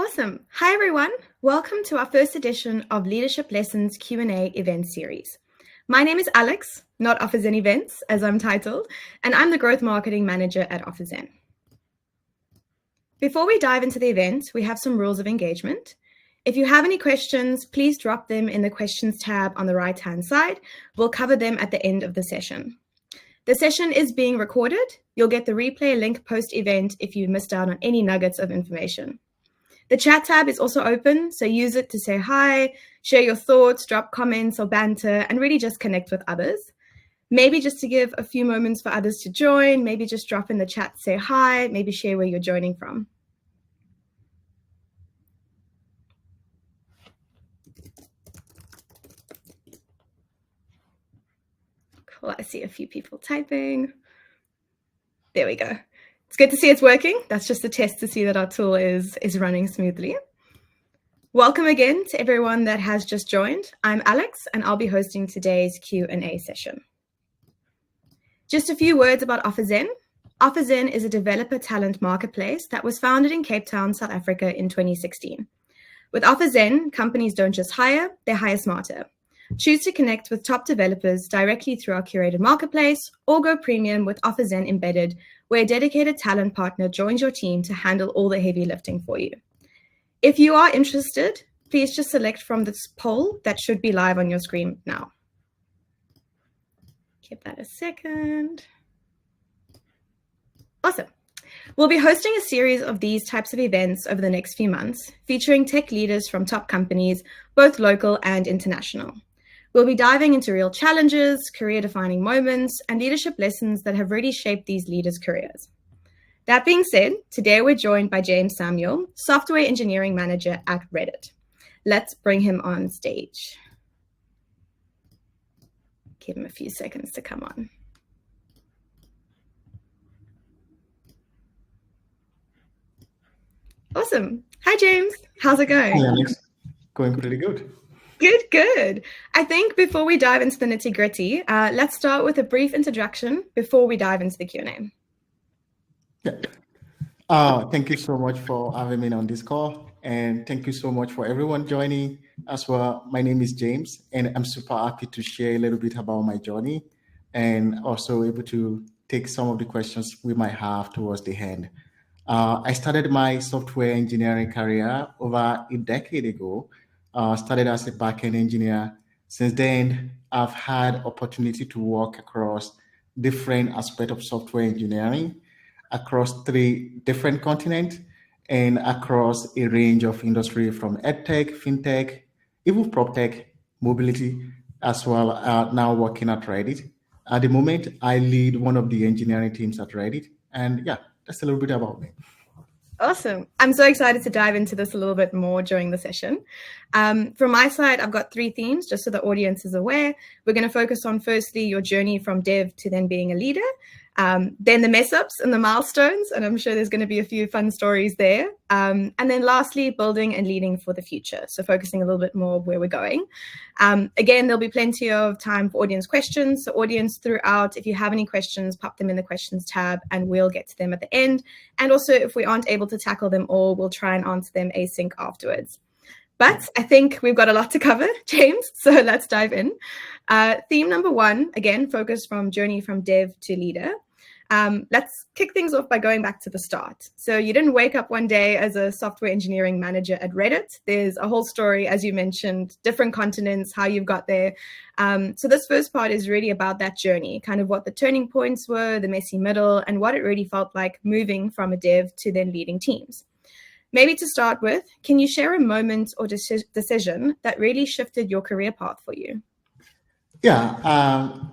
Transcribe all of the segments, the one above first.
Awesome. Hi, everyone. Welcome to our first edition of Leadership Lessons Q&A event series. My name is Alex, not OfferZen Events, as I'm titled, and I'm the Growth Marketing Manager at OfferZen. Before we dive into the event, we have some rules of engagement. If you have any questions, please drop them in the questions tab on the right-hand side. We'll cover them at the end of the session. The session is being recorded. You'll get the replay link post-event if you missed out on any nuggets of information. The chat tab is also open, so use it to say hi, share your thoughts, drop comments or banter, and really just connect with others. Maybe just to give a few moments for others to join, maybe just drop in the chat, say hi, maybe share where you're joining from. Cool, I see a few people typing. There we go. It's good to see it's working. That's just a test to see that our tool is running smoothly. Welcome again to everyone that has just joined. I'm Alex, and I'll be hosting today's Q&A session. Just a few words about OfferZen. OfferZen is a developer talent marketplace that was founded in Cape Town, South Africa in 2016. With OfferZen, companies don't just hire, they hire smarter. Choose to connect with top developers directly through our curated marketplace, or go premium with OfferZen Embedded, where a dedicated talent partner joins your team to handle all the heavy lifting for you. If you are interested, please just select from this poll that should be live on your screen now. Give that a second. Awesome. We'll be hosting a series of these types of events over the next few months, featuring tech leaders from top companies, both local and international. We'll be diving into real challenges, career-defining moments, and leadership lessons that have really shaped these leaders' careers. That being said, today we're joined by James Samuel, Software Engineering Manager at Reddit. Let's bring him on stage. Give him a few seconds to come on. Awesome. Hi, James. How's it going? Hi, Alex. Going pretty good. Good. I think before we dive into the nitty-gritty, let's start with a brief introduction before we dive into the Q&A. Yeah. Thank you so much for having me on this call. And thank you so much for everyone joining as well. My name is James, and I'm super happy to share a little bit about my journey and also able to take some of the questions we might have towards the end. I started my software engineering career over a decade ago. Started as a backend engineer. Since then, I've had opportunity to work across different aspects of software engineering, across 3 different continents, and across a range of industry from edtech, fintech, even proptech, mobility, as well. Now working at Reddit. At the moment, I lead one of the engineering teams at Reddit. And yeah, that's a little bit about me. Awesome. I'm so excited to dive into this a little bit more during the session. From my side, I've got 3 themes, just so the audience is aware. We're going to focus on, firstly, your journey from dev to then being a leader, then the mess ups and the milestones, and I'm sure there's going to be a few fun stories there. And then lastly, building and leading for the future. So focusing a little bit more where we're going. Again, there'll be plenty of time for audience questions. So audience throughout, if you have any questions, pop them in the questions tab and we'll get to them at the end. And also, if we aren't able to tackle them all, we'll try and answer them async afterwards. But I think we've got a lot to cover, James, so let's dive in. Theme number 1, again, focus from journey from dev to leader. Let's kick things off by going back to the start. So you didn't wake up one day as a software engineering manager at Reddit. There's a whole story, as you mentioned, different continents, how you've got there. So this first part is really about that journey, kind of what the turning points were, the messy middle, and what it really felt like moving from a dev to then leading teams. Maybe to start with, can you share a moment or decision that really shifted your career path for you? Yeah,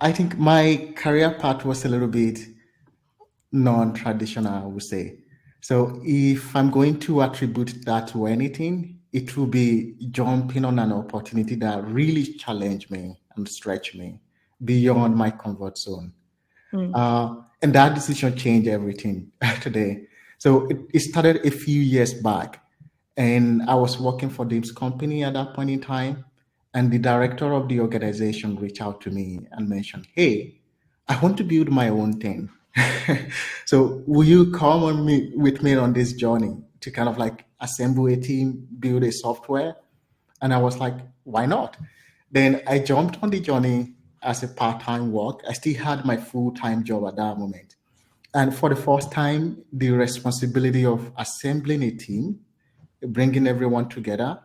I think my career path was a little bit non-traditional, I would say. So if I'm going to attribute that to anything, it will be jumping on an opportunity that really challenged me and stretched me beyond my comfort zone. And that decision changed everything today. So it started a few years back, and I was working for this company at that point in time, and the director of the organization reached out to me and mentioned, "Hey, I want to build my own thing. So will you come with me on this journey to kind of like assemble a team, build a software. And I was like, why not? Then I jumped on the journey as a part-time work. I still had my full-time job at that moment. And for the first time, the responsibility of assembling a team, bringing everyone together,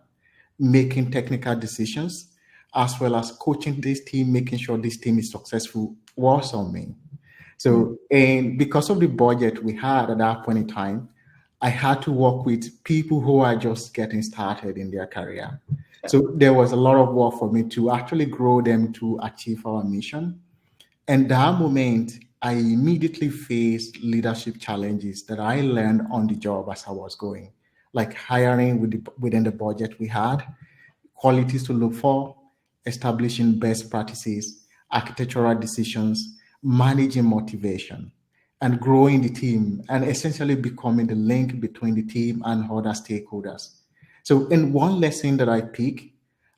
making technical decisions, as well as coaching this team, making sure this team is successful was on me. So, and because of the budget we had at that point in time, I had to work with people who are just getting started in their career. So there was a lot of work for me to actually grow them to achieve our mission. And that moment, I immediately faced leadership challenges that I learned on the job as I was going, like hiring within the budget we had, qualities to look for, establishing best practices, architectural decisions, managing motivation, and growing the team, and essentially becoming the link between the team and other stakeholders. So, in one lesson that I pick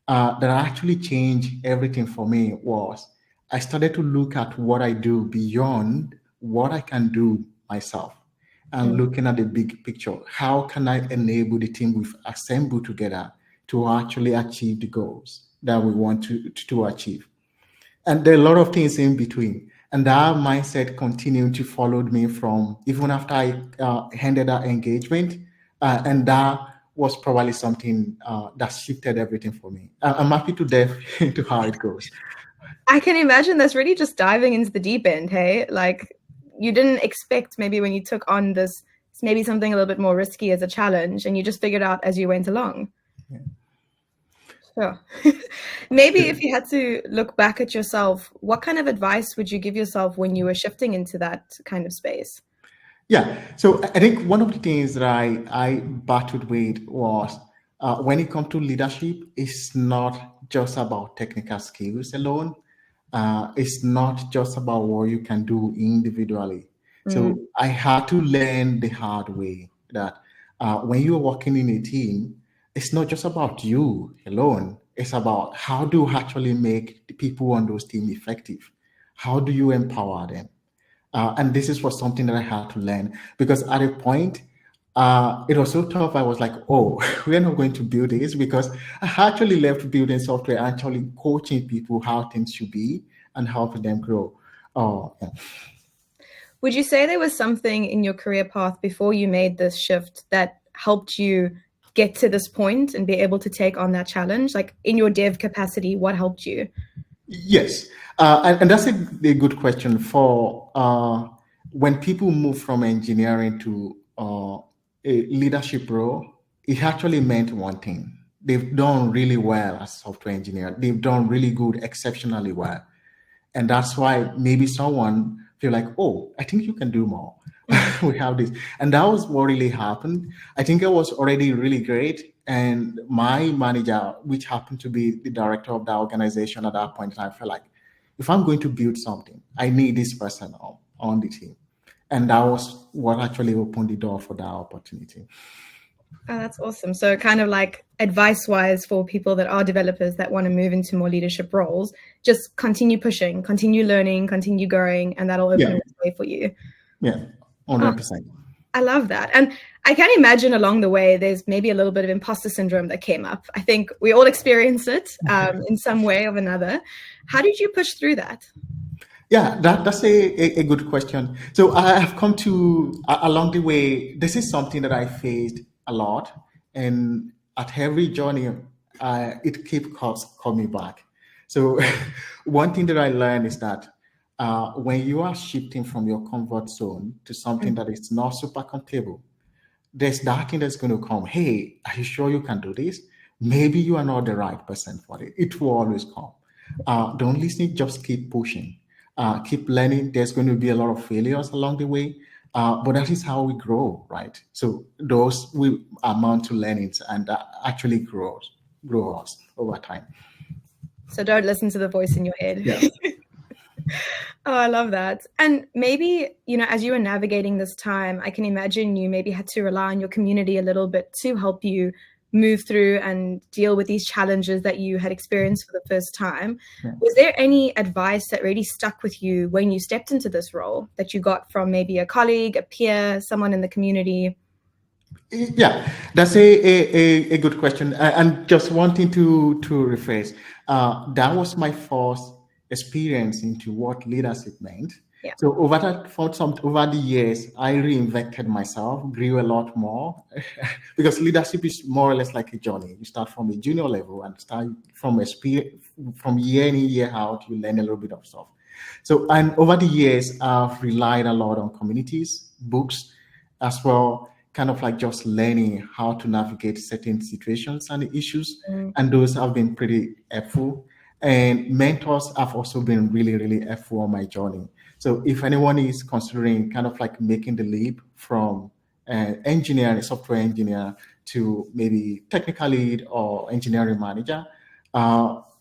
that actually changed everything for me was I started to look at what I do beyond what I can do myself and looking at the big picture. How can I enable the team we've assembled together to actually achieve the goals that we want to achieve? And there are a lot of things in between. And that mindset continued to follow me from even after I ended that engagement. And that was probably something that shifted everything for me. I'm happy to dive into how it goes. I can imagine that's really just diving into the deep end, hey? Like, you didn't expect maybe when you took on this, maybe something a little bit more risky as a challenge, and you just figured out as you went along. Yeah. Sure. Maybe if you had to look back at yourself, what kind of advice would you give yourself when you were shifting into that kind of space? Yeah. So I think one of the things that I battled with was when it comes to leadership, it's not just about technical skills alone. It's not just about what you can do individually. So I had to learn the hard way that when you're working in a team, it's not just about you alone. It's about how do you actually make the people on those teams effective? How do you empower them? And this is was something that I had to learn because at a point, it was so tough. I was like, oh, we're not going to build this because I actually left building software, actually coaching people how things should be and helping them grow. Yeah. Would you say there was something in your career path before you made this shift that helped you get to this point and be able to take on that challenge? Like in your dev capacity, what helped you? Yes. And that's a good question for when people move from engineering to a leadership role, it actually meant one thing. They've done really well as software engineer. They've done really good, exceptionally well. And that's why maybe someone feel like, oh, I think you can do more. We have this. And that was what really happened. I think it was already really great. And my manager, which happened to be the director of that organization at that point, I felt like, if I'm going to build something, I need this person on the team. And that was what actually opened the door for that opportunity. Oh, that's awesome. So kind of like advice-wise for people that are developers that want to move into more leadership roles, just continue pushing, continue learning, continue growing, and that'll open a way for you. Yeah, 100%. I love that. And I can imagine along the way, there's maybe a little bit of imposter syndrome that came up. I think we all experience it in some way or another. How did you push through that? Yeah, that's a good question. So I have come to, along the way, this is something that I faced a lot. And at every journey, it keeps coming back. So one thing that I learned is that when you are shifting from your comfort zone to something that is not super comfortable, there's that thing that's going to come. Hey, are you sure you can do this? Maybe you are not the right person for it. It will always come. Don't listen, just keep pushing. Keep learning. There's going to be a lot of failures along the way, but that is how we grow, right? So those will amount to learnings and actually grow us over time. So don't listen to the voice in your head. Yeah. Oh, I love that. And maybe, as you were navigating this time, I can imagine you maybe had to rely on your community a little bit to help you move through and deal with these challenges that you had experienced for the first time. Yeah. Was there any advice that really stuck with you when you stepped into this role that you got from maybe a colleague, a peer, someone in the community? Yeah, that's a good question. And just wanting to rephrase, that was my first experience into what leadership meant. Yeah. So over the years, I reinvented myself, grew a lot more, because leadership is more or less like a journey. You start from a junior level and start from experience, from year in year out, you learn a little bit of stuff. So, and over the years, I've relied a lot on communities, books, as well, kind of like just learning how to navigate certain situations and issues. Mm. And those have been pretty helpful. And mentors have also been really, really helpful on my journey. So if anyone is considering kind of like making the leap from engineer, software engineer, to maybe technical lead or engineering manager,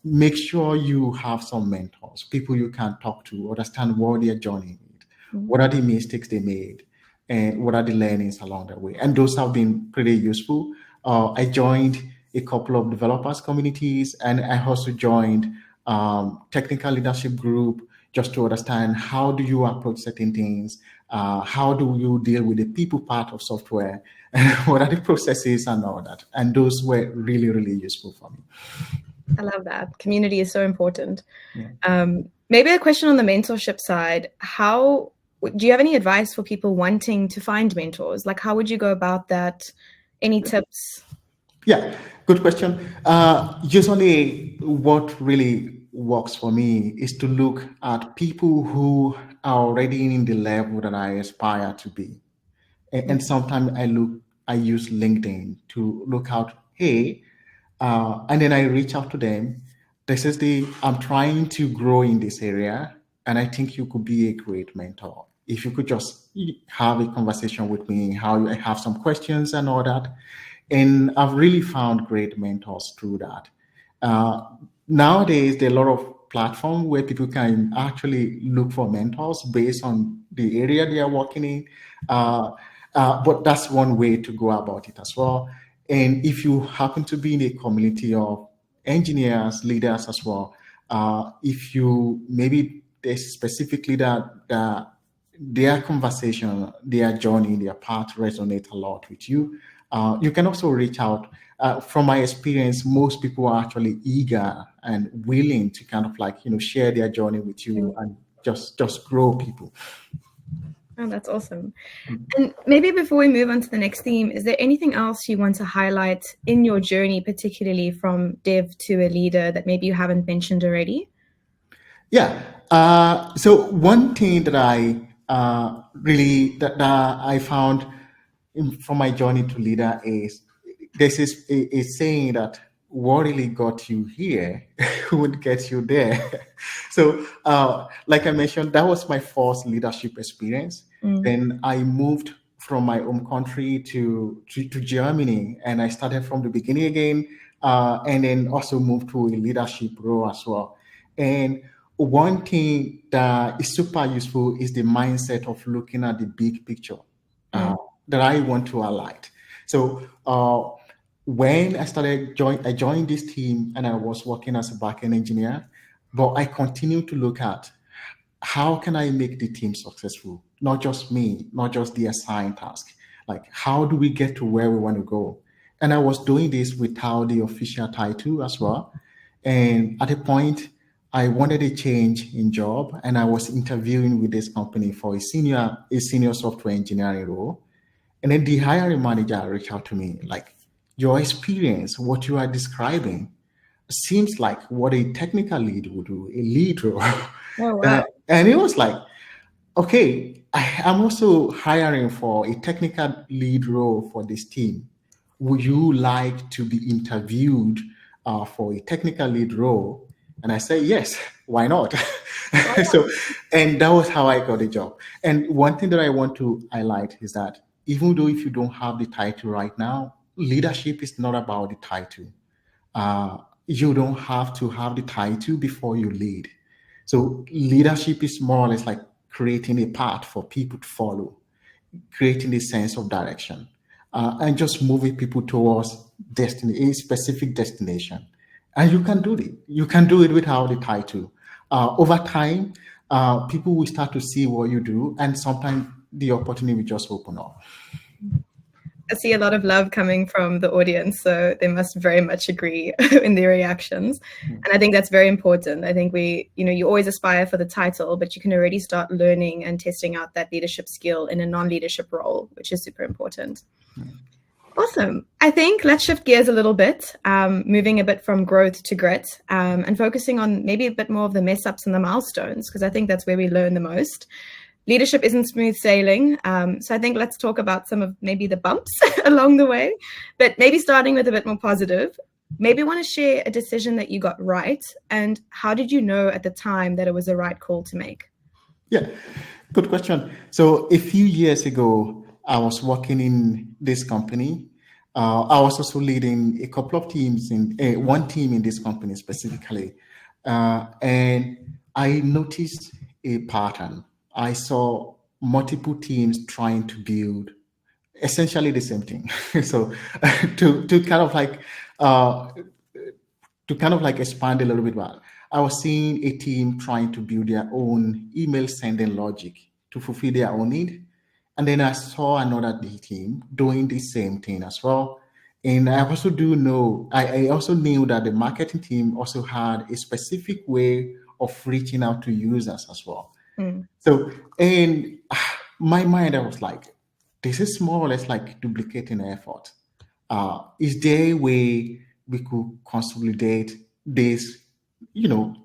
make sure you have some mentors, people you can talk to, understand what their journey is, what are the mistakes they made, and what are the learnings along the way. And those have been pretty useful. I joined a couple of developers communities, and I also joined technical leadership group just to understand how do you approach certain things, how do you deal with the people part of software, what are the processes and all that. And those were really, really useful for me. I love that. Community is so important. Yeah. Maybe a question on the mentorship side. How do you have any advice for people wanting to find mentors? Like, how would you go about that? Any tips? Yeah, good question. Usually, what really works for me is to look at people who are already in the level that I aspire to be. And sometimes I use LinkedIn to look out, hey, and then I reach out to them. I'm trying to grow in this area, and I think you could be a great mentor. If you could just have a conversation with me, how I have some questions and all that. And I've really found great mentors through that. Uh, Nowadays, there are a lot of platforms where people can actually look for mentors based on the area they are working in. But that's one way to go about it as well. And if you happen to be in a community of engineers, leaders as well, if you maybe there's specifically that their conversation, their journey, their path resonate a lot with you, you can also reach out. From my experience, most people are actually eager and willing to kind of like share their journey with you and just grow people. Oh, that's awesome. And maybe before we move on to the next theme, is there anything else you want to highlight in your journey, particularly from dev to a leader, that maybe you haven't mentioned already? Yeah. So one thing that I that I found from my journey to leader is this is a saying that what really got you here would get you there. So, like I mentioned, that was my first leadership experience. Then I moved from my home country to Germany, and I started from the beginning again, and then also moved to a leadership role as well. And one thing that is super useful is the mindset of looking at the big picture that I want to highlight. So when I joined this team and I was working as a backend engineer, but I continued to look at how can I make the team successful? Not just me, not just the assigned task. Like, how do we get to where we want to go? And I was doing this without the official title as well. And at a point, I wanted a change in job, and I was interviewing with this company for a senior software engineering role. And then the hiring manager reached out to me, like, your experience, what you are describing, seems like what a technical lead would do, a lead role. Oh, wow. And it was like, okay, I'm also hiring for a technical lead role for this team. Would you like to be interviewed for a technical lead role? And I said, yes, why not? So, and that was how I got the job. And one thing that I want to highlight is that even though if you don't have the title right now, leadership is not about the title. You don't have to have the title before you lead. So leadership is more or less like creating a path for people to follow, creating a sense of direction, and just moving people towards destiny, a specific destination. And you can do it. You can do it without the title. Over time, people will start to see what you do, and sometimes the opportunity will just open up. I see a lot of love coming from the audience, so they must very much agree in their reactions. And I think that's very important. I think you always aspire for the title, but you can already start learning and testing out that leadership skill in a non-leadership role, which is super important. Awesome. I think let's shift gears a little bit, moving a bit from growth to grit, and focusing on maybe a bit more of the mess ups and the milestones, because I think that's where we learn the most. Leadership isn't smooth sailing. So I think let's talk about some of maybe the bumps along the way, but maybe starting with a bit more positive. Maybe want to share a decision that you got right, and how did you know at the time that it was the right call to make? Yeah, good question. So a few years ago, I was working in this company. I was also leading a couple of teams in one team in this company specifically. And I noticed a pattern. I saw multiple teams trying to build essentially the same thing. So to kind of like expand a little bit more, I was seeing a team trying to build their own email sending logic to fulfill their own need. And then I saw another team doing the same thing as well. And I also I also knew that the marketing team also had a specific way of reaching out to users as well. So in my mind, I was like, this is more or less like duplicating effort. Is there a way we could consolidate this,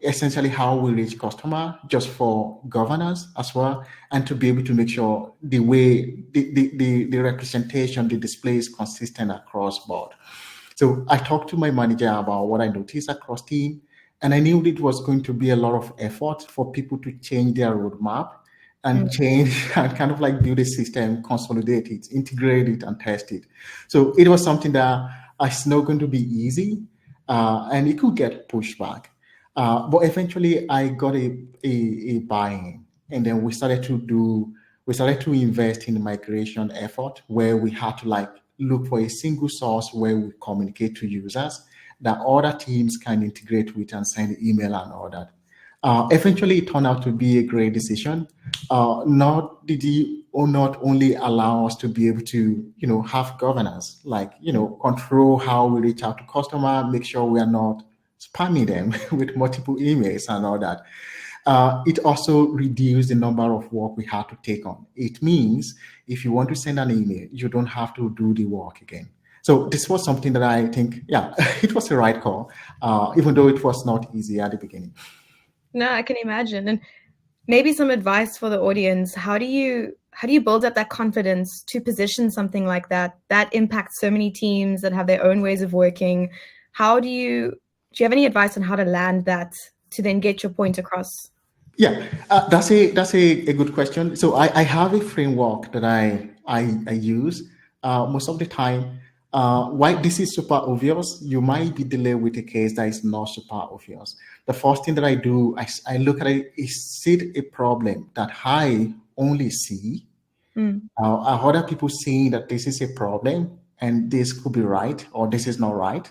essentially how we reach customer just for governance as well, and to be able to make sure the way the representation, the display is consistent across board. So I talked to my manager about what I noticed across team, and I knew it was going to be a lot of effort for people to change their roadmap and change and kind of like build a system, consolidate it, integrate it, and test it. So it was something that it's not going to be easy, and it could get pushed back. But eventually, I got a buy-in, and then we started to invest in the migration effort where we had to like look for a single source where we communicate to users that other teams can integrate with and send email and all that. Eventually, it turned out to be a great decision. Not only allow us to be able to, have governance, like, control how we reach out to customer, make sure we are not spamming them with multiple emails and all that. It also reduced the number of work we had to take on. It means if you want to send an email, you don't have to do the work again. So this was something that I think, it was the right call, even though it was not easy at the beginning. No, I can imagine. And maybe some advice for the audience. How do you build up that confidence to position something like that impacts so many teams that have their own ways of working? Do you have any advice on how to land that to then get your point across? Yeah, that's a good question. So I have a framework that I use most of the time. Why this is super obvious, you might be dealing with a case that is not super obvious. The first thing that I do, I look at it, is it a problem that I only see? Are other people seeing that this is a problem and this could be right or this is not right?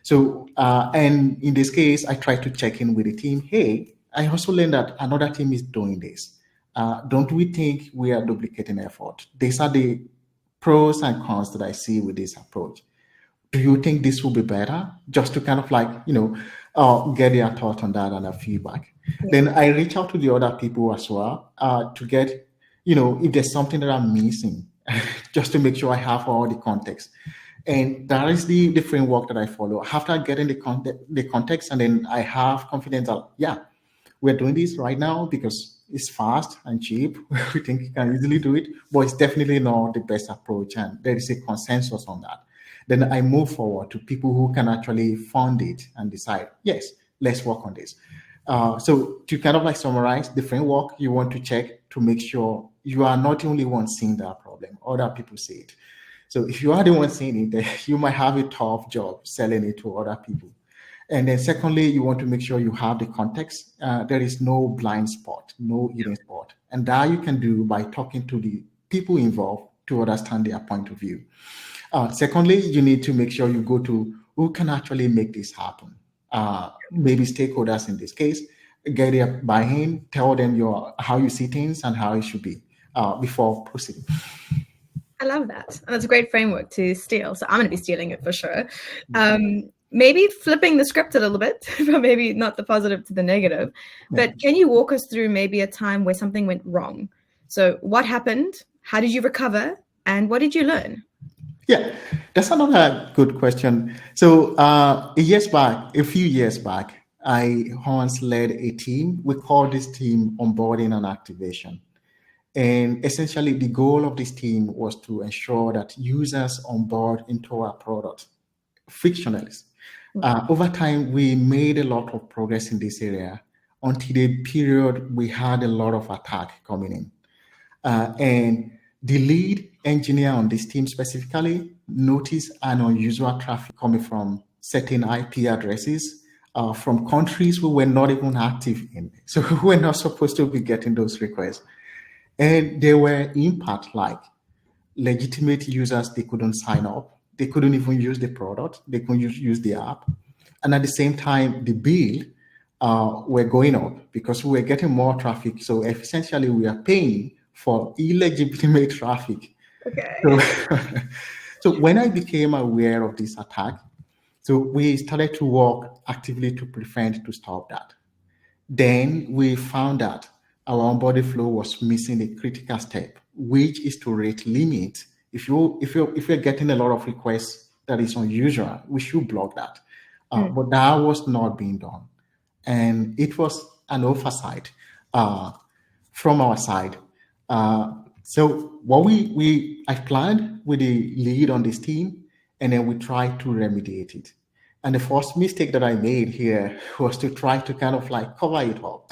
So, and in this case, I try to check in with the team. Hey, I also learned that another team is doing this. Don't we think we are duplicating effort? These are the pros and cons that I see with this approach. Do you think this will be better? Just to kind of like, get their thought on that and a feedback. Yeah. Then I reach out to the other people as well to get, if there's something that I'm missing, just to make sure I have all the context. And that is the framework that I follow. After getting the context, and then I have confidence that, we're doing this right now because it's fast and cheap. We think you can easily do it, but it's definitely not the best approach. And there is a consensus on that. Then I move forward to people who can actually fund it and decide, yes, let's work on this. So to kind of like summarize the framework, you want to check to make sure you are not the only one seeing that problem, other people see it. So if you are the one seeing it, you might have a tough job selling it to other people. And then secondly, you want to make sure you have the context. There is no blind spot, no hidden spot. And that you can do by talking to the people involved to understand their point of view. Secondly, you need to make sure you go to who can actually make this happen. Maybe stakeholders in this case, get their buy-in, tell them how you see things and how it should be before proceeding. I love that. And that's a great framework to steal. So I'm going to be stealing it for sure. Maybe flipping the script a little bit, but maybe not the positive to the negative. But can you walk us through maybe a time where something went wrong? So what happened? How did you recover? And what did you learn? Yeah, that's another good question. So a few years back, I once led a team. We call this team onboarding and activation. And essentially, the goal of this team was to ensure that users onboard into our product frictionless. Over time, we made a lot of progress in this area until the period we had a lot of attack coming in. And the lead engineer on this team specifically noticed an unusual traffic coming from certain IP addresses from countries we were not even active in. So we were not supposed to be getting those requests. And there were impacts like legitimate users, they couldn't sign up. They couldn't even use the product. They couldn't use the app. And at the same time, the bill were going up because we were getting more traffic. So essentially, we are paying for illegitimate traffic. Okay. So when I became aware of this attack, so we started to work actively to prevent, to stop that. Then we found that our onboarding flow was missing a critical step, which is to rate limit. If you're getting a lot of requests that is unusual, we should block that. But that was not being done, and it was an oversight from our side. So what I planned with the lead on this team, and then we tried to remediate it. And the first mistake that I made here was to try to kind of like cover it up,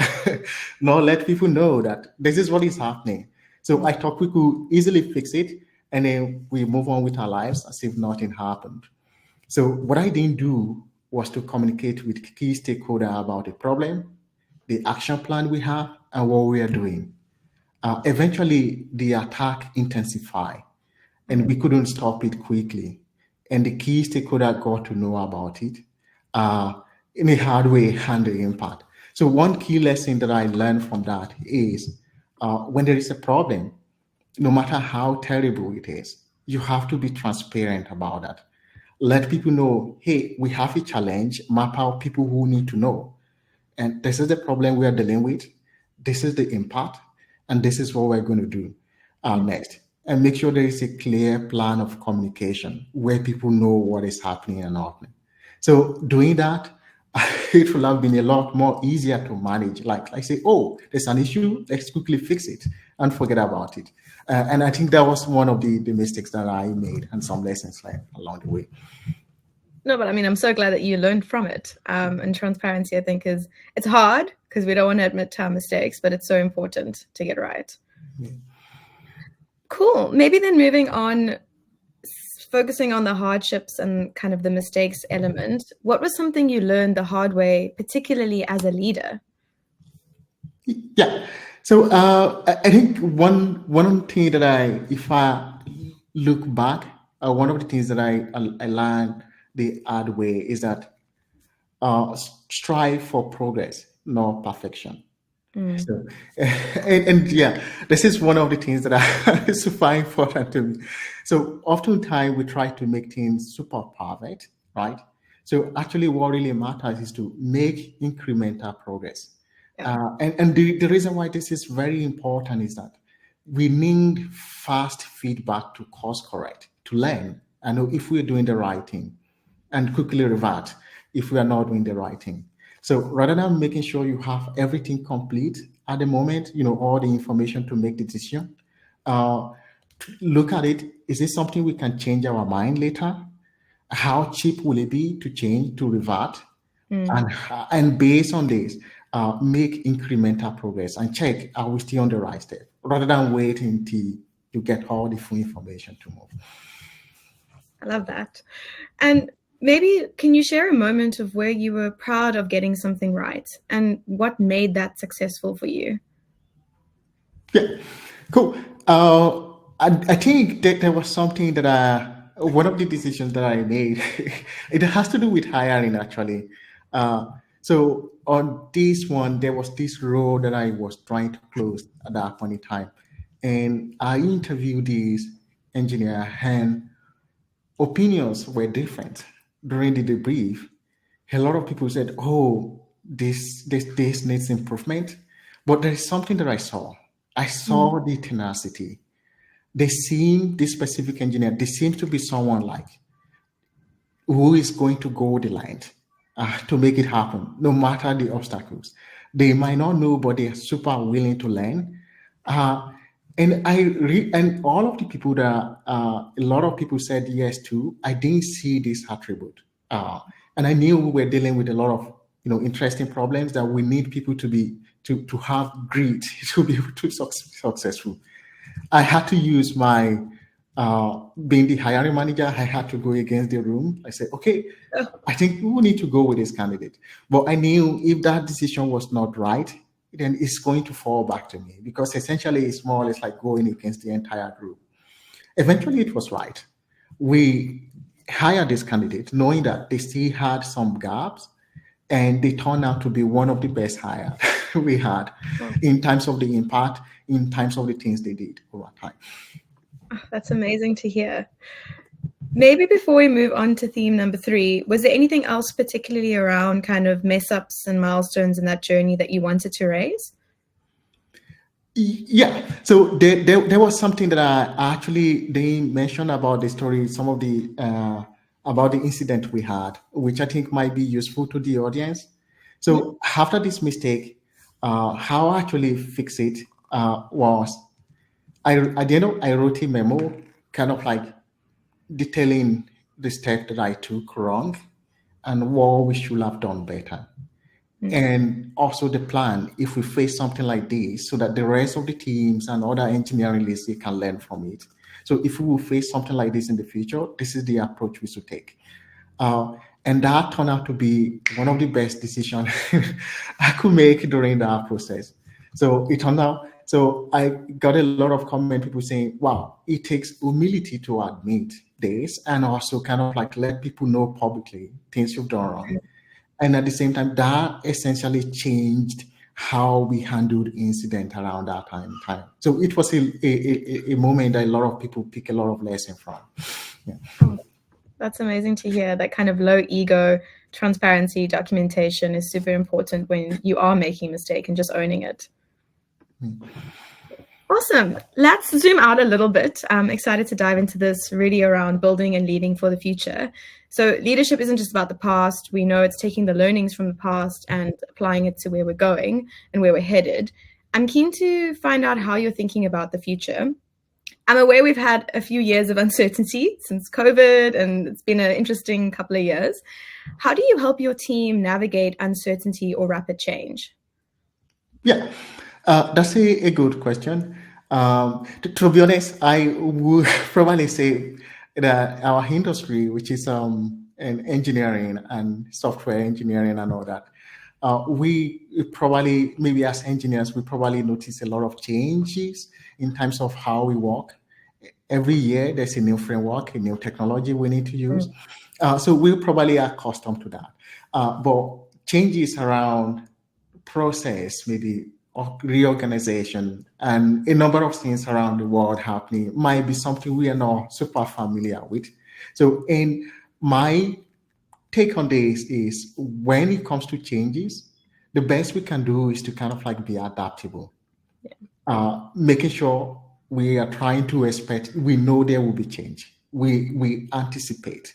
not let people know that this is what is happening. So I thought we could easily fix it, and then we move on with our lives as if nothing happened. So what I didn't do was to communicate with key stakeholder about the problem, the action plan we have, and what we are doing. Eventually, the attack intensified, and we couldn't stop it quickly. And the key stakeholder got to know about it in a hard way and the impact. So one key lesson that I learned from that is when there is a problem, no matter how terrible it is, you have to be transparent about that. Let people know, hey, we have a challenge, map out people who need to know. And this is the problem we are dealing with. This is the impact, and this is what we're going to do next. And make sure there is a clear plan of communication where people know what is happening and not. So doing that, it will have been a lot more easier to manage. Like I say, oh, there's an issue, let's quickly fix it and forget about it. And I think that was one of the mistakes that I made and some lessons learned along the way. No, but I mean, I'm so glad that you learned from it. And transparency, I think, it's hard because we don't want to admit to our mistakes, but it's so important to get right. Yeah. Cool. Maybe then moving on, focusing on the hardships and kind of the mistakes element. What was something you learned the hard way, particularly as a leader? Yeah. So I think one thing that if I look back, one of the things that I learned the hard way is that strive for progress, not perfection. So, and yeah, this is one of the things that is super important to me. So oftentimes we try to make things super perfect, right? So actually what really matters is to make incremental progress. Yeah. And the reason why this is very important is that we need fast feedback to course correct, to learn, and know if we're doing the right thing, and quickly revert if we are not doing the right thing. So rather than making sure you have everything complete at the moment, all the information to make the decision, look at it. Is this something we can change our mind later? How cheap will it be to change, to revert? And based on this, make incremental progress and check, are we still on the right step? Rather than waiting until you get all the full information to move. I love that. And maybe can you share a moment of where you were proud of getting something right and what made that successful for you? Yeah, cool. I think that there was something that one of the decisions that I made, it has to do with hiring actually. So on this one, there was this role that I was trying to close at that point in time. And I interviewed this, engineer, and opinions were different during the debrief. A lot of people said, "Oh, this needs improvement," but there is something that I saw. I saw the tenacity. This specific engineer, they seem to be someone like who is going to go the line to make it happen, no matter the obstacles. They might not know, but they are super willing to learn. Uh, and all of the people that a lot of people said yes to, I didn't see this attribute. And I knew we were dealing with a lot of interesting problems that we need people to have grit to be able to successful. I had to use my being the hiring manager. I had to go against the room. I said, okay, I think we need to go with this candidate. But I knew if that decision was not right, then it's going to fall back to me, because essentially it's more or less like going against the entire group. Eventually, it was right. We hired this candidate knowing that they still had some gaps, and they turned out to be one of the best hires we had in terms of the impact, in terms of the things they did over time. Oh, that's amazing to hear. Maybe before we move on to theme number 3, was there anything else particularly around kind of mess ups and milestones in that journey that you wanted to raise? Yeah, so there was something that I actually didn't mention about the story, some of the about the incident we had, which I think might be useful to the audience. So after this mistake, how I actually fix it was at the end I wrote a memo, kind of like detailing the step that I took wrong and what we should have done better. And also the plan if we face something like this, so that the rest of the teams and other engineering leads they can learn from it. So if we will face something like this in the future, this is the approach we should take. And that turned out to be one of the best decisions I could make during that process. So it turned out, so I got a lot of comment, people saying, wow, it takes humility to admit this and also kind of like let people know publicly things you've done wrong. And at the same time, that essentially changed how we handled incident around that time. So it was a moment that a lot of people pick a lot of lesson from. Yeah. Oh, that's amazing to hear. That kind of low ego, transparency, documentation is super important when you are making a mistake and just owning it. Awesome. Let's zoom out a little bit. I'm excited to dive into this really around building and leading for the future. So leadership isn't just about the past. We know it's taking the learnings from the past and applying it to where we're going and where we're headed. I'm keen to find out how you're thinking about the future. I'm aware we've had a few years of uncertainty since COVID, and it's been an interesting couple of years. How do you help your team navigate uncertainty or rapid change? Yeah. That's a good question. To be honest, I would probably say that our industry, which is in engineering and software engineering and all that, we probably, maybe as engineers, we probably notice a lot of changes in terms of how we work. Every year, there's a new framework, a new technology we need to use. So we're probably accustomed to that. But changes around process, maybe of reorganization, and a number of things around the world happening might be something we are not super familiar with. So in my take on this is, when it comes to changes, the best we can do is to kind of like be adaptable. Making sure we are trying to expect, we know there will be change. We anticipate.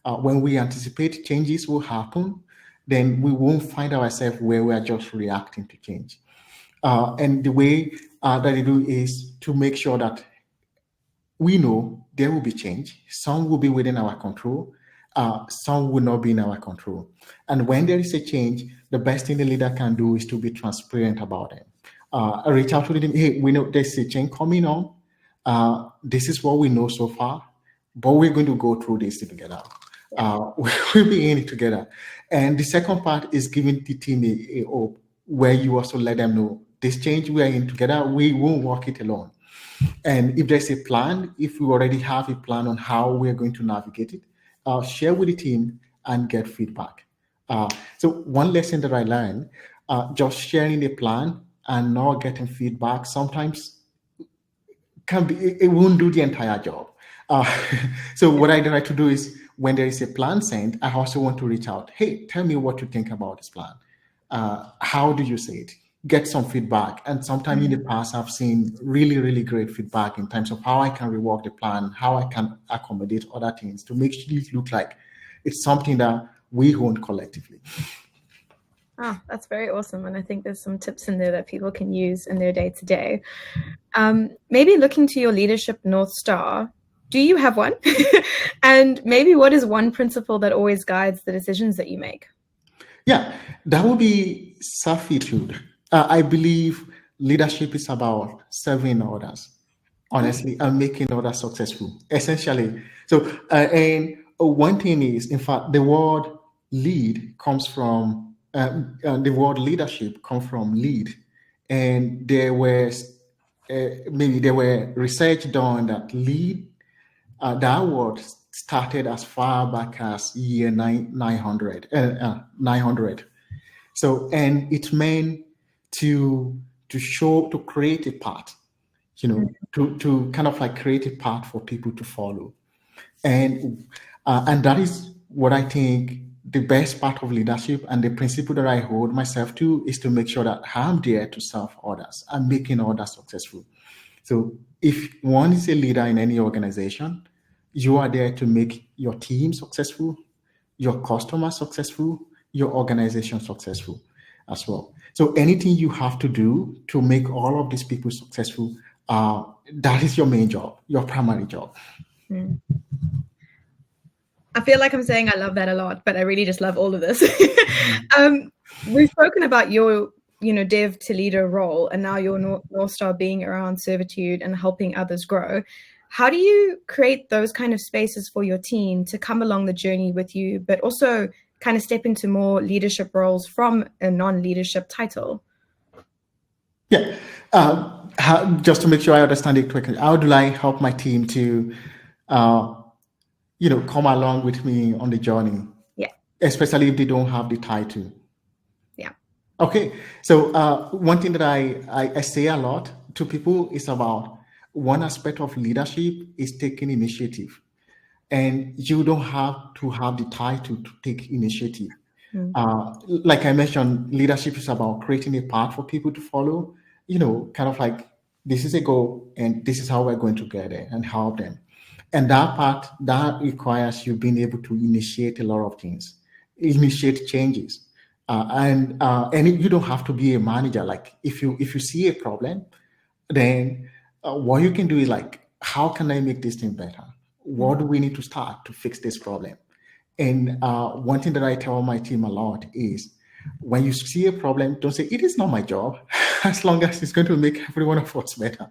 When we anticipate changes will happen, then we won't find ourselves where we are just reacting to change. And the way that I do is to make sure that we know there will be change. Some will be within our control. Some will not be in our control. And when there is a change, the best thing the leader can do is to be transparent about it. Reach out to them. Hey, we know there's a change coming on. This is what we know so far, but we're going to go through this together. We'll be in it together. And the second part is giving the team a hope, where you also let them know this change we are in together, we won't walk it alone. And if there's a plan, if we already have a plan on how we're going to navigate it, share with the team and get feedback. So one lesson that I learned, just sharing a plan and not getting feedback sometimes it won't do the entire job. Uh, so what I try to do is when there is a plan sent, I also want to reach out. Hey, tell me what you think about this plan. How do you say it? Get some feedback. And sometime in the past, I've seen really, really great feedback in terms of how I can rework the plan, how I can accommodate other things to make it look like it's something that we own collectively. Ah, that's very awesome. And I think there's some tips in there that people can use in their day to day. Maybe looking to your leadership North Star, do you have one? And maybe what is one principle that always guides the decisions that you make? Yeah, that would be servitude. I believe leadership is about serving others, honestly, and making others successful, essentially. So, and one thing is, in fact, the word lead comes from, the word leadership comes from lead. And maybe there were research done that lead, that word started as far back as year 900. So, and it meant to create a path, to kind of like create a path for people to follow. And that is what I think the best part of leadership, and the principle that I hold myself to is to make sure that I'm there to serve others and making others successful. So if one is a leader in any organization, you are there to make your team successful, your customers successful, your organization successful as well. So anything you have to do to make all of these people successful, that is your main job, your primary job. I feel like I'm saying I love that a lot, but I really just love all of this. We've spoken about your, dev to leader role, and now your North Star being around servitude and helping others grow. How do you create those kind of spaces for your team to come along the journey with you, but also kind of step into more leadership roles from a non-leadership title? Yeah. Just to make sure I understand it correctly, how do I help my team to, come along with me on the journey? Yeah. Especially if they don't have the title. Yeah. Okay. So one thing that I say a lot to people is about one aspect of leadership is taking initiative. And you don't have to have the title to take initiative. Like I mentioned, leadership is about creating a path for people to follow, kind of like this is a goal and this is how we're going to get there and help them. And that part, that requires you being able to initiate a lot of things, initiate changes. And you don't have to be a manager. Like if you see a problem, then what you can do is like, how can I make this thing better? What do we need to start to fix this problem? And one thing that I tell my team a lot is when you see a problem, don't say, it is not my job, as long as it's going to make every one of us better.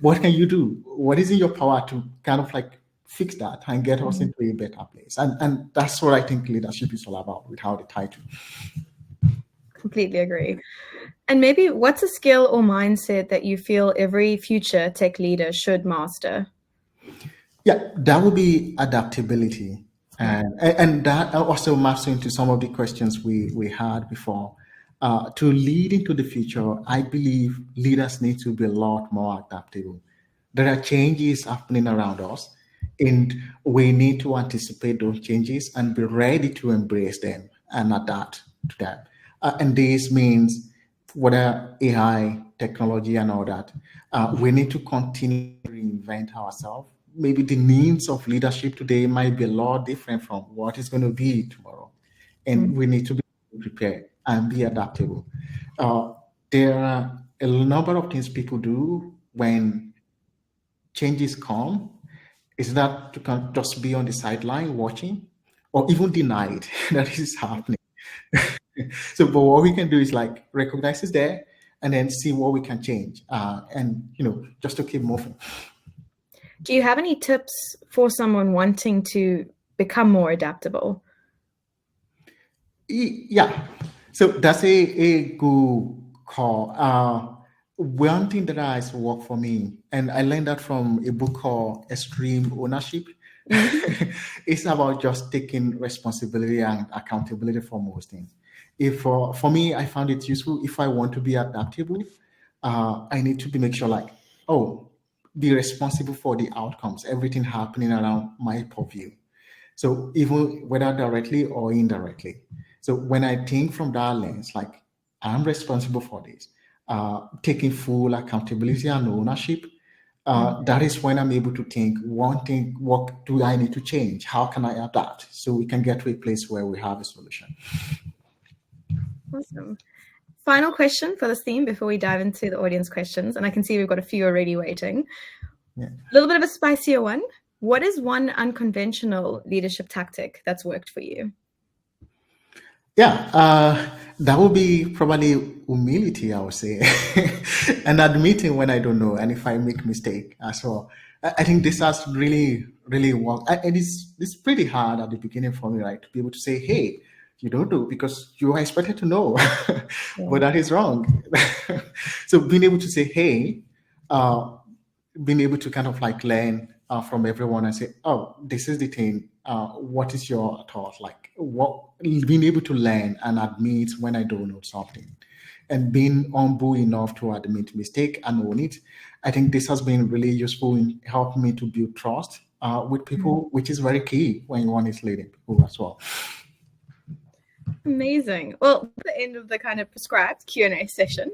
What can you do? What is in your power to kind of like fix that and get us into a better place? And that's what I think leadership is all about without the title. Completely agree. And maybe what's a skill or mindset that you feel every future tech leader should master? Yeah, that would be adaptability. And that also maps into some of the questions we had before. To lead into the future, I believe leaders need to be a lot more adaptable. There are changes happening around us, and we need to anticipate those changes and be ready to embrace them and adapt to them. And this means whether AI, technology, and all that, we need to continue to reinvent ourselves. Maybe the needs of leadership today might be a lot different from what is going to be tomorrow. And we need to be prepared and be adaptable. There are a number of things people do when changes come. Is that you can just be on the sideline watching or even deny it that this is happening. So, but what we can do is like recognize it's there and then see what we can change and, just to keep moving. Do you have any tips for someone wanting to become more adaptable? Yeah. So that's a good call. One thing that has worked for me, and I learned that from a book called Extreme Ownership. It's about just taking responsibility and accountability for most things. If for me, I found it useful. If I want to be adaptable, I need to be make sure like, oh, be responsible for the outcomes, everything happening around my purview. So even whether directly or indirectly. So when I think from that lens, like I'm responsible for this, taking full accountability and ownership, that is when I'm able to think, one thing, what do I need to change? How can I adapt so we can get to a place where we have a solution? Awesome. Final question for this theme before we dive into the audience questions. And I can see we've got a few already waiting. Yeah. A little bit of a spicier one. What is one unconventional leadership tactic that's worked for you? Yeah, that would be probably humility, I would say, and admitting when I don't know and if I make mistake as well. I think this has really, really worked, and it's pretty hard at the beginning for me, right, to be able to say, "Hey, you don't know," because you are expected to know, but that is wrong. So being able to say, "Hey," uh, being able to kind of like learn from everyone and say, "Oh, this is the thing. What is your thought?" Like, what being able to learn and admit when I don't know something, and being humble enough to admit mistake and own it. I think this has been really useful in helping me to build trust with people, which is very key when one is leading people as well. Amazing. Well, the end of the kind of prescribed Q&A session.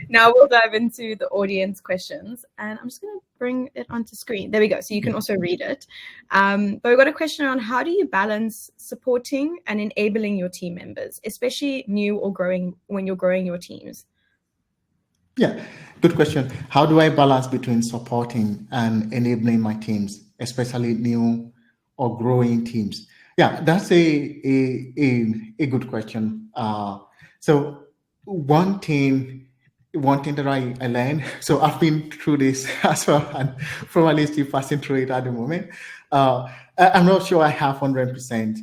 Now we'll dive into the audience questions, and I'm just going to bring it onto screen. There we go. So you can also read it. But we've got a question on how do you balance supporting and enabling your team members, especially new or growing when you're growing your teams? Yeah, good question. How do I balance between supporting and enabling my teams, especially new or growing teams? Yeah, that's a good question. So one thing that I learned. So I've been through this as well, and probably still passing through it at the moment. I'm not sure I have 100%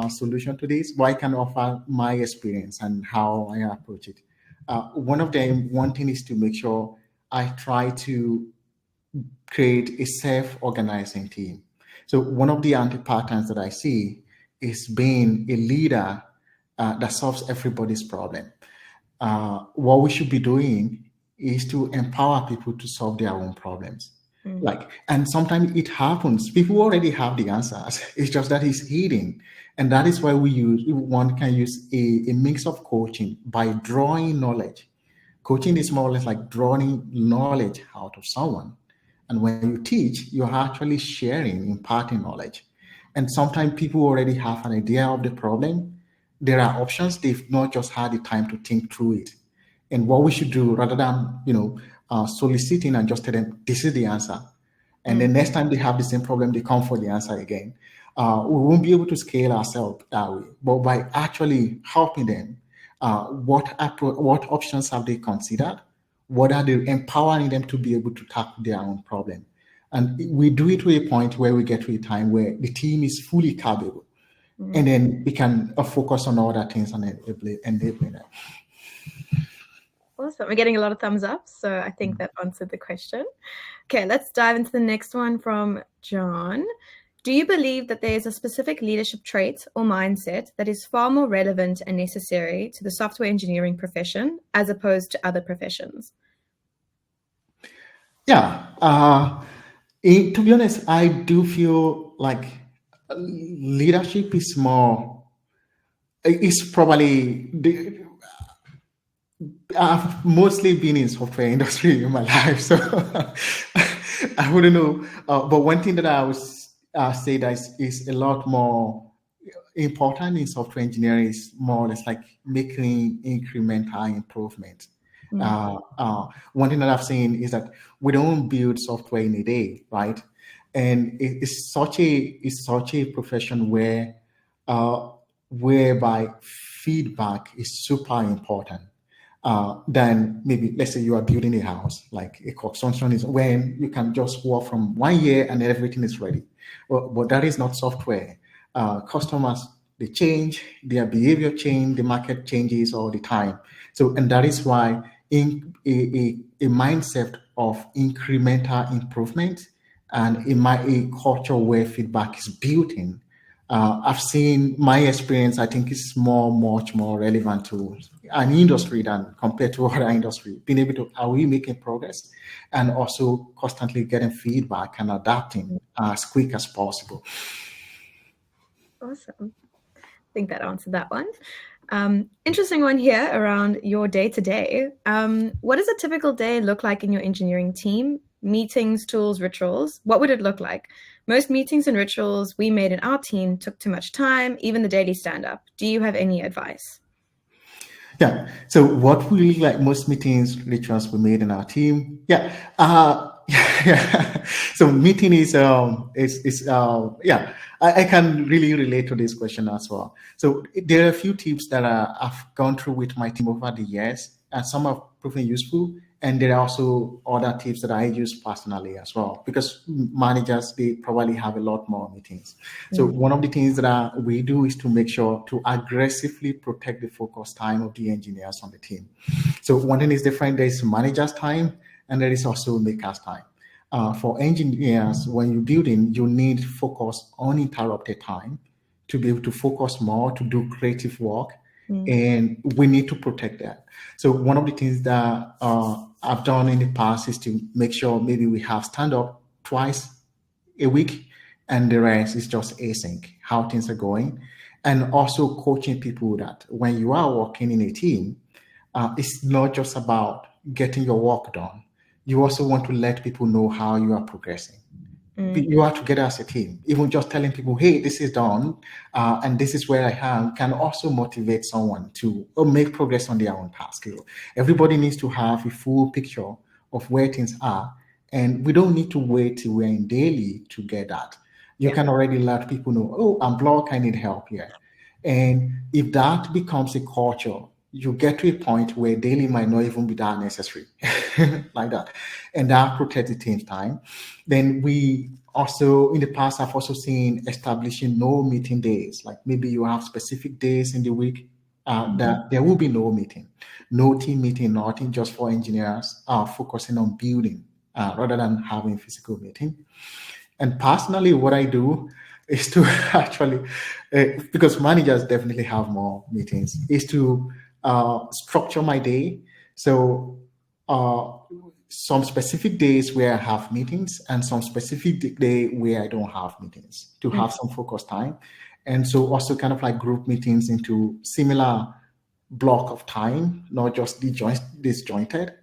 solution to this, but I can offer my experience and how I approach it. One thing is to make sure I try to create a self-organizing team. So one of the anti-patterns that I see is being a leader that solves everybody's problem. What we should be doing is to empower people to solve their own problems. And sometimes it happens. People already have the answers. It's just that it's hidden. And that is why one can use a mix of coaching by drawing knowledge. Coaching is more or less like drawing knowledge out of someone. And when you teach, you're actually sharing, imparting knowledge. And sometimes people already have an idea of the problem. There are options. They've not just had the time to think through it. And what we should do, rather than soliciting and just tell them this is the answer, and then next time they have the same problem, they come for the answer again. We won't be able to scale ourselves that way. But by actually helping them, what options have they considered? What are they empowering them to be able to tackle their own problem? And we do it to a point where we get to a time where the team is fully capable, and then we can focus on other things and enabling them. Awesome. We're getting a lot of thumbs up, so I think that answered the question. Okay, let's dive into the next one from John. Do you believe that there is a specific leadership trait or mindset that is far more relevant and necessary to the software engineering profession as opposed to other professions? Yeah. To be honest, I do feel like leadership is more, it's probably, I've mostly been in software industry in my life, so I wouldn't know. But one thing that I would say that is a lot more important in software engineering is more or less like making incremental improvement. One thing that I've seen is that we don't build software in a day, right? And it's such a profession where whereby feedback is super important. Then maybe let's say you are building a house, like a construction is when you can just work from 1 year and everything is ready. But that is not software. Customers, they change, their behavior change, the market changes all the time. So, and that is why in a mindset of incremental improvement and a culture where feedback is built in I've seen my experience, I think is much more relevant to an industry than compared to other industry. Being able to, are we making progress? And also constantly getting feedback and adapting as quick as possible. Awesome. I think that answered that one. Interesting one here around your day-to-day. What does a typical day look like in your engineering team? Meetings, tools, rituals. What would it look like? Most meetings and rituals we made in our team took too much time, even the daily stand-up. Do you have any advice? Yeah. So what we like most meetings, rituals we made in our team. Yeah. Yeah. So meeting yeah. I can really relate to this question as well. So there are a few tips that I've gone through with my team over the years, and some have proven useful. And there are also other tips that I use personally as well, because managers, they probably have a lot more meetings. So one of the things that we do is to make sure to aggressively protect the focus time of the engineers on the team. So one thing is different. There is managers' time, and there is also makers' time. For engineers, when you're building, you need focus uninterrupted time to be able to focus more, to do creative work, and we need to protect that. So one of the things that I've done in the past is to make sure maybe we have stand up twice a week, and the rest is just async, how things are going. And also coaching people that when you are working in a team, it's not just about getting your work done. You also want to let people know how you are progressing. You are together as a team. Even just telling people, hey, this is done, and this is where I am, can also motivate someone to make progress on their own task. Everybody needs to have a full picture of where things are, and we don't need to wait till we're in daily to get that. You can already let people know, oh, I'm blocked, I need help here. And if that becomes a culture, you get to a point where daily might not even be that necessary, like that. And that protects the team's time. Then we also, in the past, I've also seen establishing no meeting days. Like maybe you have specific days in the week that there will be no meeting, no team meeting, nothing, just for engineers focusing on building rather than having physical meeting. And personally, what I do is to actually, because managers definitely have more meetings, is to structure my day. So some specific days where I have meetings and some specific day where I don't have meetings to have some focus time. And so also kind of like group meetings into similar block of time, not just disjointed.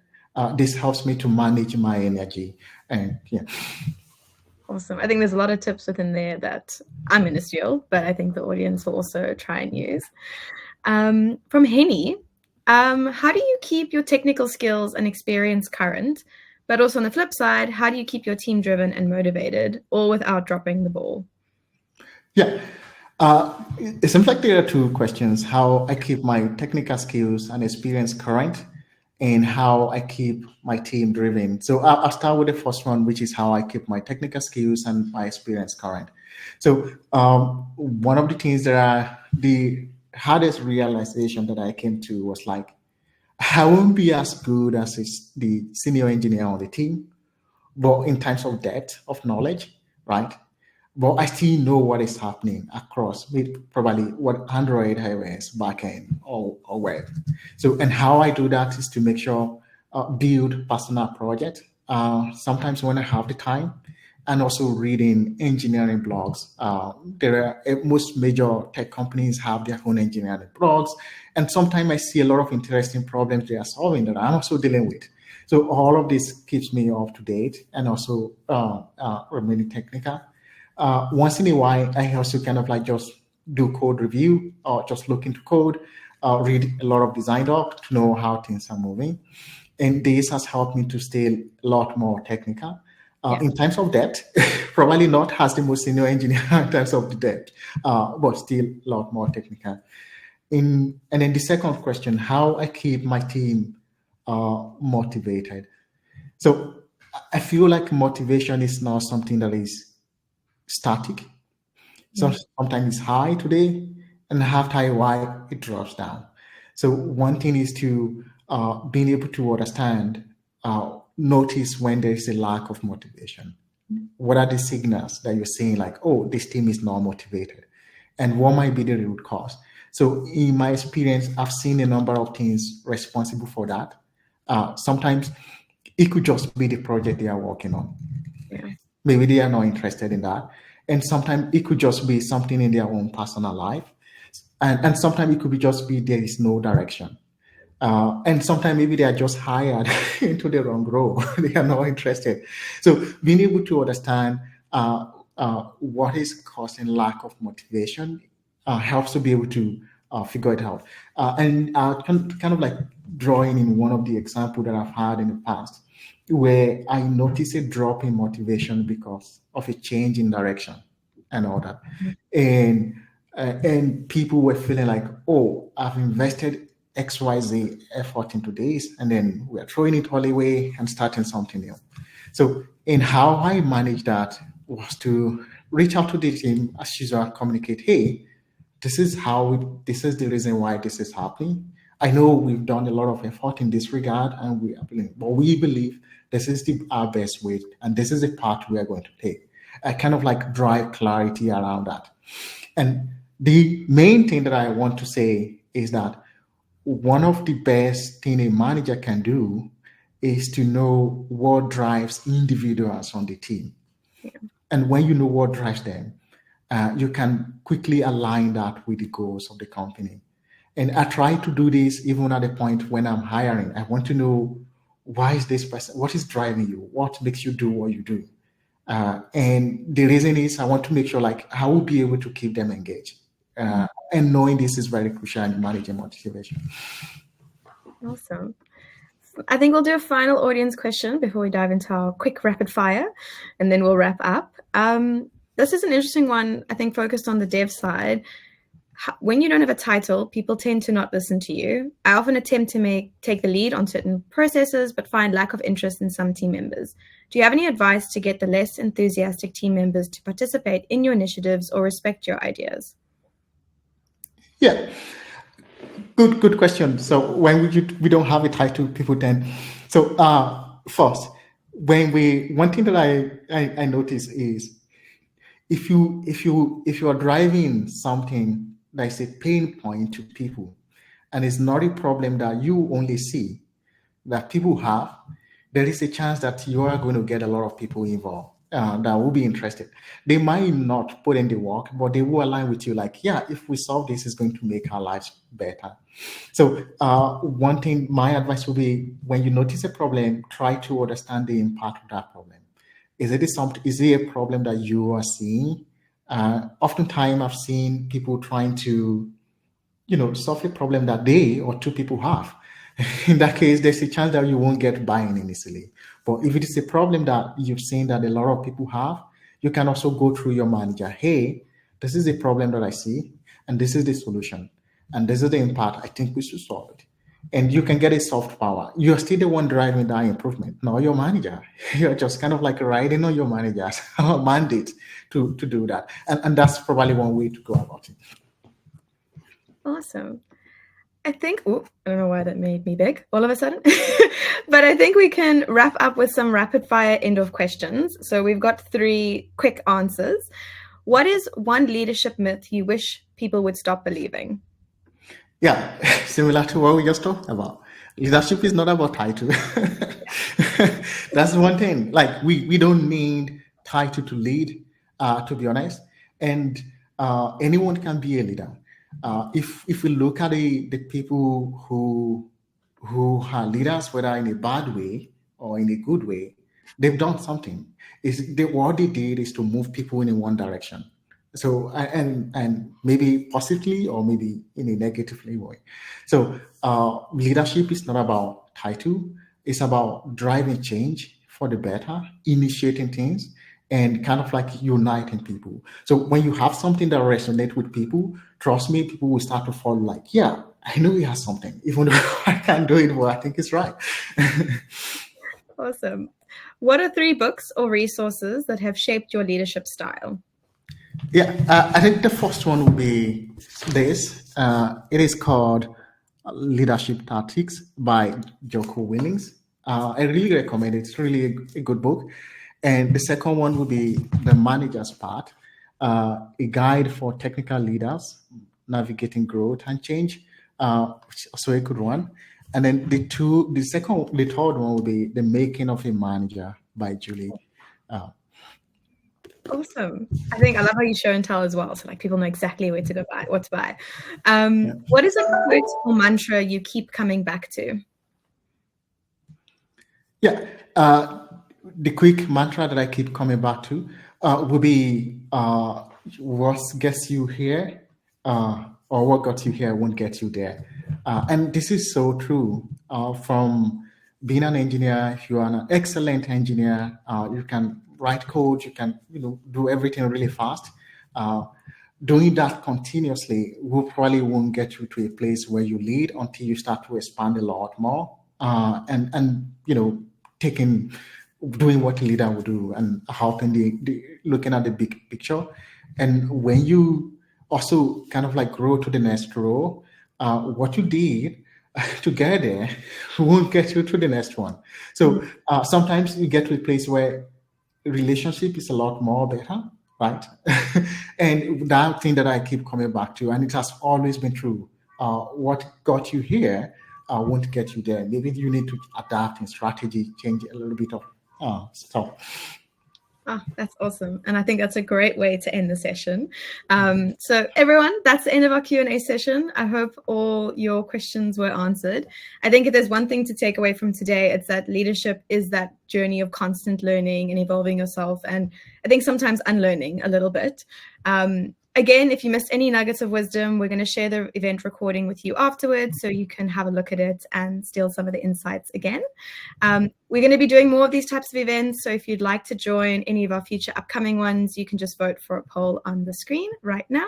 This helps me to manage my energy. And yeah. Awesome. I think there's a lot of tips within there that I'm going to steal, but I think the audience will also try and use. From Henny, how do you keep your technical skills and experience current? But also on the flip side, how do you keep your team driven and motivated, all without dropping the ball? Yeah. It seems like there are two questions: how I keep my technical skills and experience current, and how I keep my team driven. So I'll start with the first one, which is how I keep my technical skills and my experience current. So one of the things that the hardest realization that I came to was like, I won't be as good as the senior engineer on the team, but in terms of depth of knowledge, right? But I still know what is happening across with probably what Android, iOS, backend, or web. So, and how I do that is to make sure build personal project. Sometimes when I have the time, and also reading engineering blogs. There are most major tech companies have their own engineering blogs, and sometimes I see a lot of interesting problems they are solving that I'm also dealing with. So all of this keeps me up to date and also remaining technical. Once in a while, I also kind of like just do code review or just look into code, read a lot of design doc to know how things are moving. And this has helped me to stay a lot more technical. In terms of depth, probably not as the most senior engineer in terms of the depth, but still a lot more technical. And then the second question, how I keep my team motivated. So I feel like motivation is not something that is static. So sometimes it's high today, and after a while it drops down. So one thing is to being able to understand, notice when there is a lack of motivation. What are the signals that you're seeing? Like, oh, this team is not motivated, and what might be the root cause. So in my experience, I've seen a number of things responsible for that. Sometimes it could just be the project they are working on. Yeah. Maybe they are not interested in that. And sometimes it could just be something in their own personal life. And sometimes it could be just be there is no direction. And sometimes maybe they are just hired into the wrong role. They are not interested. So being able to understand what is causing lack of motivation helps to be able to figure it out. And kind of like drawing in one of the examples that I've had in the past, where I noticed a drop in motivation because of a change in direction and all that. And people were feeling like, oh, I've invested XYZ effort into this, and then we're throwing it all away and starting something new. So in how I managed that was to reach out to the team as usual, communicate, hey, this is this is the reason why this is happening. I know we've done a lot of effort in this regard, and but we believe this is our best way, and this is the path we are going to take. I kind of like drive clarity around that. And the main thing that I want to say is that one of the best thing a manager can do is to know what drives individuals on the team. Yeah. And when you know what drives them, you can quickly align that with the goals of the company. And I try to do this even at the point when I'm hiring. I want to know, why is this person, what is driving you? What makes you do what you do? And the reason is I want to make sure like I will be able to keep them engaged. And knowing this is very crucial in managing motivation. Awesome. I think we'll do a final audience question before we dive into our quick rapid fire, and then we'll wrap up. This is an interesting one, I think, focused on the dev side. When you don't have a title, people tend to not listen to you. I often attempt to take the lead on certain processes, but find lack of interest in some team members. Do you have any advice to get the less enthusiastic team members to participate in your initiatives or respect your ideas? Yeah, good question. So when we don't have a title, people tend. So first, one thing that I notice is if you are driving something that is a pain point to people, and it's not a problem that you only see, that people have, there is a chance that you are going to get a lot of people involved that will be interested. They might not put in the work, but they will align with you like, yeah, if we solve this, it's going to make our lives better. So one thing, my advice would be, when you notice a problem, try to understand the impact of that problem. Is it a problem that you are seeing? Oftentimes I've seen people trying to solve a problem that they or two people have. In that case, there's a chance that you won't get buy-in initially. But if it is a problem that you've seen that a lot of people have, you can also go through your manager. Hey, this is a problem that I see, and this is the solution, and this is the impact. I think we should solve it. And you can get a soft power. You're still the one driving that improvement, not your manager. You're just kind of like riding on your manager's mandate to do that. And that's probably one way to go about it. Awesome. I think, I don't know why that made me big all of a sudden, but I think we can wrap up with some rapid fire end of questions. So we've got 3 quick answers. What is one leadership myth you wish people would stop believing? Yeah, similar to what we just talked about. Leadership is not about title. That's one thing. Like we don't need title to lead, to be honest. And anyone can be a leader. If we look at the people who are leaders, whether in a bad way or in a good way, they've done something. What they did is to move people in one direction. So and maybe positively or maybe in a negatively way. So leadership is not about title. It's about driving change for the better, initiating things, and kind of like uniting people. So when you have something that resonates with people, trust me, people will start to follow like, yeah, I know he has something, even though I can't do it, but I think it's right. Awesome. What are 3 books or resources that have shaped your leadership style? Yeah, I think the first one would be this. It is called Leadership Tactics by Jocko Willings. I really recommend it. It's really a good book. And the second one would be The Manager's Part a guide for technical leaders navigating growth and change. So a good one. And then the third one will be The Making of a Manager by Julie. Awesome. I think I love how you show and tell as well. So like people know exactly where to go buy, what to buy. Yeah. What is a quote or mantra you keep coming back to? Yeah. The quick mantra that I keep coming back to will be what gets you here or what got you here won't get you there. And this is so true. From being an engineer, if you are an excellent engineer, you can write code, you can do everything really fast. Doing that continuously will probably won't get you to a place where you lead until you start to expand a lot more. And doing what a leader would do and helping the looking at the big picture. And when you also kind of like grow to the next row, what you did to get there won't get you to the next one. So sometimes you get to a place where relationship is a lot more better, right? And that thing that I keep coming back to, and it has always been true. What got you here won't get you there. Maybe you need to adapt in strategy, change a little bit of stuff. Oh, that's awesome. And I think that's a great way to end the session. So everyone, that's the end of our Q&A session. I hope all your questions were answered. I think if there's one thing to take away from today, it's that leadership is that journey of constant learning and evolving yourself. And I think sometimes unlearning a little bit. Again, if you missed any nuggets of wisdom, we're going to share the event recording with you afterwards so you can have a look at it and steal some of the insights again. We're going to be doing more of these types of events. So if you'd like to join any of our future upcoming ones, you can just vote for a poll on the screen right now.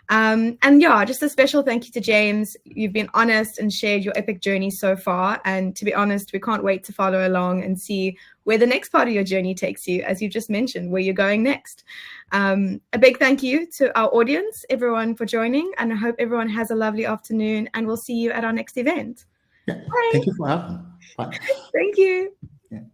And yeah, just a special thank you to James. You've been honest and shared your epic journey so far. And to be honest, we can't wait to follow along and see where the next part of your journey takes you, as you've just mentioned, where you're going next. A big thank you to our audience, everyone, for joining. And I hope everyone has a lovely afternoon, and we'll see you at our next event. Yeah. Thank you for having me. Bye. Thank you.